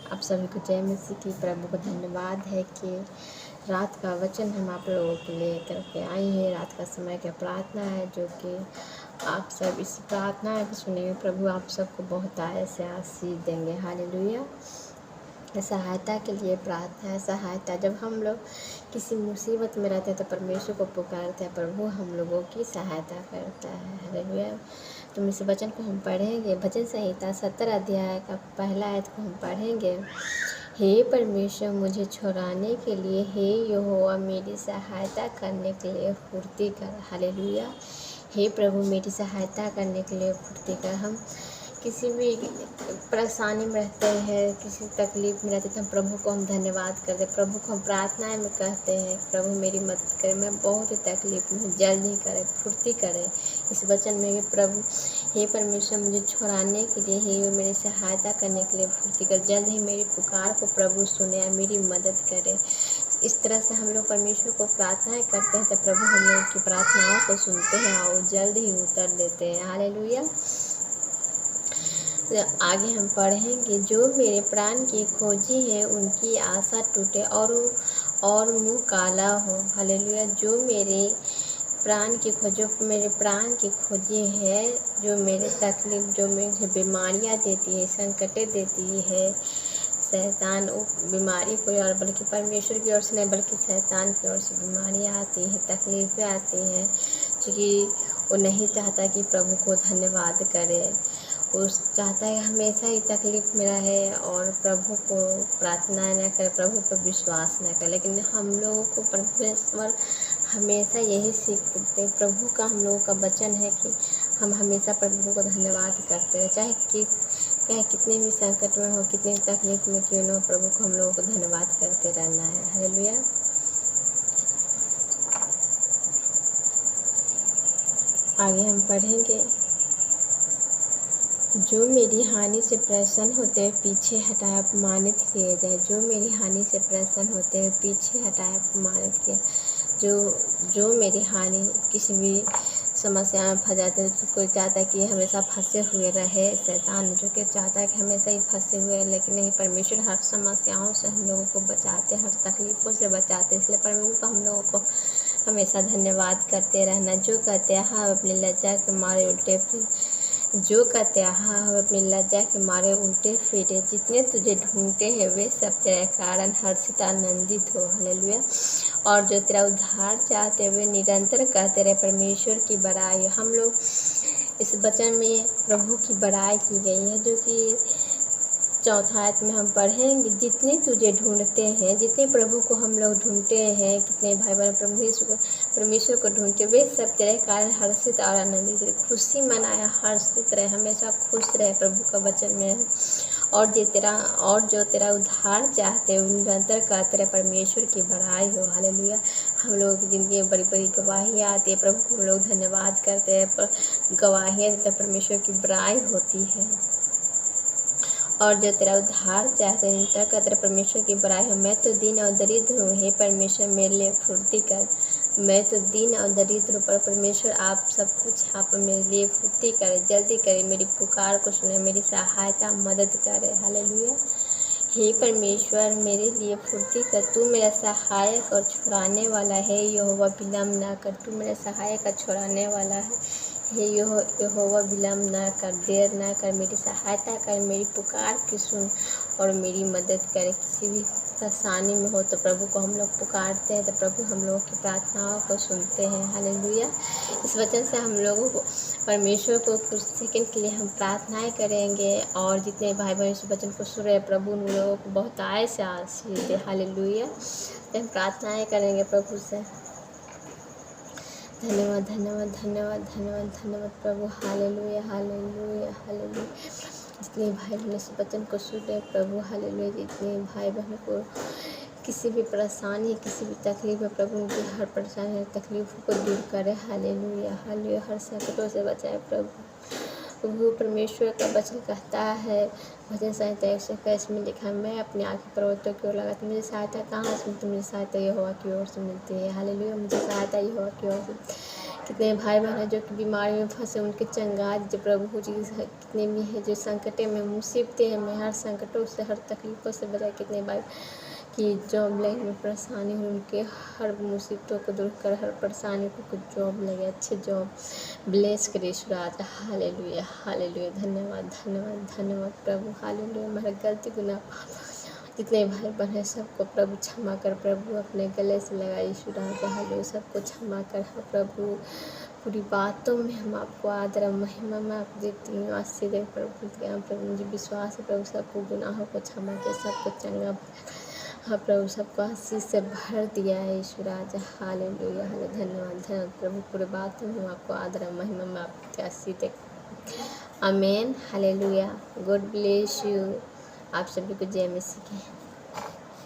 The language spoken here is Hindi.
आप सभी को जय मसीह की। प्रभु को धन्यवाद है कि रात का वचन हम आप लोगों के लिए करके आए हैं। रात का समय की प्रार्थना है जो कि आप सब इस प्रार्थना को सुनेंगे। प्रभु आप सबको बहुत से आशीष देंगे। हालेलुया। सहायता के लिए प्रार्थना है। सहायता जब हम लोग किसी मुसीबत में रहते हैं तो परमेश्वर को पुकारते हैं, प्रभु हम लोगों की सहायता करता है। हालेलुया। तो इस वचन को हम पढ़ेंगे। भजन संहिता 17 अध्याय का पहला आयत को हम पढ़ेंगे। हे परमेश्वर मुझे छुड़ाने के लिए, हे यहोवा मेरी सहायता करने के लिए फुर्ती कर। हालेलुया। हे प्रभु मेरी सहायता करने के लिए फुर्ती कर। हम किसी भी परेशानी में रहते हैं, किसी तकलीफ में रहते हैं तो हम प्रभु को हम धन्यवाद करते हैं। प्रभु को हम प्रार्थनाएं में कहते हैं, प्रभु मेरी मदद करें, मैं बहुत ही तकलीफ में हूँ, जल्दी करें, फुर्ती करें। इस वचन में भी प्रभु हे परमेश्वर मुझे छुड़ाने के लिए, हे मेरी सहायता करने के लिए फुर्ती कर। जल्द ही मेरी पुकार को प्रभु सुने और मेरी मदद करे। इस तरह से हम लोग परमेश्वर को प्रार्थनाएं करते हैं तो प्रभु हम लोग की प्रार्थनाओं को सुनते हैं और जल्द ही उत्तर देते हैं। हालेलुया। आगे हम पढ़ेंगे। जो मेरे प्राण की खोजी है उनकी आशा टूटे और मुंह काला हो। हालेलुया। जो मेरे प्राण की खोजी है, जो मेरे तकलीफ, जो मुझे बीमारियां देती है, संकटें देती है, शैतान बीमारी कोई और बल्कि परमेश्वर की ओर से नहीं बल्कि शैतान की ओर से बीमारियां आती हैं, तकलीफ़ें आती हैं, क्योंकि वो नहीं चाहता कि प्रभु को धन्यवाद करे। वो चाहता है हमेशा ही तकलीफ में रहे और प्रभु को प्रार्थना न करे, प्रभु पर विश्वास न करे। लेकिन हम लोगों को परमेश्वर हमेशा यही सीख देते हैं। प्रभु का हम लोगों का वचन है कि हम हमेशा प्रभु को धन्यवाद करते हैं, चाहे कितने भी संकट में हो, कितनी तकलीफ में क्यों न हो, प्रभु को हम लोगों को धन्यवाद करते रहना है। हालेलुया। आगे हम पढ़ेंगे। जो मेरी हानि से प्रसन्न होते हैं पीछे हटाए अपमानित किए जाए। जो मेरी हानि से प्रसन्न होते हैं पीछे हटाए अपमानित किए। जो मेरी हानि किसी भी समस्या में फंस जाते हैं, तो कोई चाहता है कि हमेशा फंसे हुए रहे। शैतान जो कि चाहता है कि हमेशा ही फंसे हुए, लेकिन नहीं, परमेश्वर हर समस्याओं से हम लोगों को बचाते हैं, हर तकलीफ़ों से बचाते हैं। इसलिए परमेश्वर को हम लोगों को हमेशा धन्यवाद करते रहना। जो कहते हैं हाँ अपनी लज्जा के मारे उल्टे अपनी लज्जा के मारे उल्टे फिरे। जितने तुझे ढूंढते हैं वे सब तेरे कारण हर्षित आनंदित हो। हालेलुया। और जो तेरा उद्धार चाहते हुए निरंतर कहते रहे परमेश्वर की बड़ाई। हम लोग इस वचन में प्रभु की बड़ाई की गई है, जो कि चौथा आयत में हम पढ़ेंगे। जितने तुझे ढूंढते हैं, जितने प्रभु को हम लोग ढूंढते हैं, कितने भाई बहन परमेश्वर को ढूंढते, वे सब तेरे कारण हर्षित और आनंदित। खुशी मनाया, हर्षित रहे, हमेशा खुश रहे। प्रभु का वचन में और जो तेरा उद्धार चाहते हैं निरंतर कहते रहे परमेश्वर की बड़ाई हो। हालेलुया। हम लोगों की ज़िंदगी में बड़ी बड़ी गवाहियाँ आती है, प्रभु को हम लोग धन्यवाद करते हैं, पर गवाहियाँ देते परमेश्वर की बड़ाई होती है। और जो तेरा उद्धार चाहते हैं निरंतर कहते रहे परमेश्वर की बड़ाई हो। मैं तो दीन और दरिद्र हूँ, हे परमेश्वर मेरे लिए फुर्ती कर। मैं तो दीन और दरिद्र हूँ, पर परमेश्वर आप सब कुछ आप मेरे लिए फुर्ती करे, जल्दी करे, मेरी पुकार को सुने, मेरी सहायता मदद करे। हालेलुया। हे परमेश्वर मेरे लिए फुर्ती कर। तू मेरा सहायक और छुड़ाने वाला है, यहोवा विलम्ब ना कर। तू मेरा सहायक और छुड़ाने वाला है, हे यहोवा विलम्ब ना कर, देर ना कर, मेरी सहायता कर, मेरी पुकार की सुन और मेरी मदद करे। किसी भी परेशानी में हो तो प्रभु को हम लोग पुकारते हैं तो प्रभु हम लोगों की प्रार्थनाओं को सुनते हैं। हालेलुया। इस वजह से हम लोगों को परमेश्वर को कुछ सेकंड के लिए हम प्रार्थनाएं करेंगे और जितने भाई बहन इस वचन को सुन रहे प्रभु उन लोगों को बहुत से आशीष दे। हालेलुया। तो हम प्रार्थनाएं करेंगे प्रभु से। धन्यवाद धन्यवाद धन्यवाद धन्यवाद धन्यवाद प्रभु। Hallelujah hallelujah hallelujah. जितने भाई बहन इस वचन को सुन रहे प्रभु, हालेलुया, जितने भाई बहन को किसी भी परेशानी, किसी भी तकलीफ में प्रभु उनकी हर परेशानी तकलीफ़ों को दूर करे। Hallelujah hallelujah. हर संकटों से बचाए प्रभु परमेश्वर का वचन कहता है, भजन संहिता 121 में लिखा है, मैं अपनी आँखें पर्वतों की ओर लगाती, मुझे सहायता कहाँ से मिलती? मुझे सहायता यहोवा की ओर से मिलती है। हालेलुया। मुझे सहायता यहोवा की ओर से कितने भाई बहन हैं जो कि बीमारी में फंसे, उनके चंगाई दीजिए प्रभु जी। कितने भी हैं जो संकटे में, मुसीबतें हमें हर संकटों से, हर तकलीफ़ों से बचाए। कितने भाई कि जॉब लेने में परेशानी हो, उनके हर मुसीबतों को दूर कर, हर परेशानी को कुछ जॉब लगे, अच्छे जॉब ब्लेस करे यीशु राजा। Hallelujah hallelujah. धन्यवाद धन्यवाद धन्यवाद प्रभु। हालेलुया। हमारा गलती गुनाह पाप जितने भाई बहन हैं सबको प्रभु क्षमा कर, प्रभु अपने गले से लगा यीशु राजा। हालेलुया। सबको क्षमा कर प्रभु। पूरी बातों में हम आपको आदर और महिमा में आप देती हूँ, आशीष दे प्रभु। प्रभु मुझे विश्वास है प्रभु, सबको गुनाहों को क्षमा किया, सबको चंगा। हाँ प्रभु, सबको आशीष से भर दिया है यीशु राजा। Hallelujah hallelujah. धन्यवाद धन्यवाद प्रभु। पूरे बातों में हम आपको आदर और महिमा में आपकी आशीष दे। आमीन हालेलुया। God bless you. आप सभी को जय मसीह की।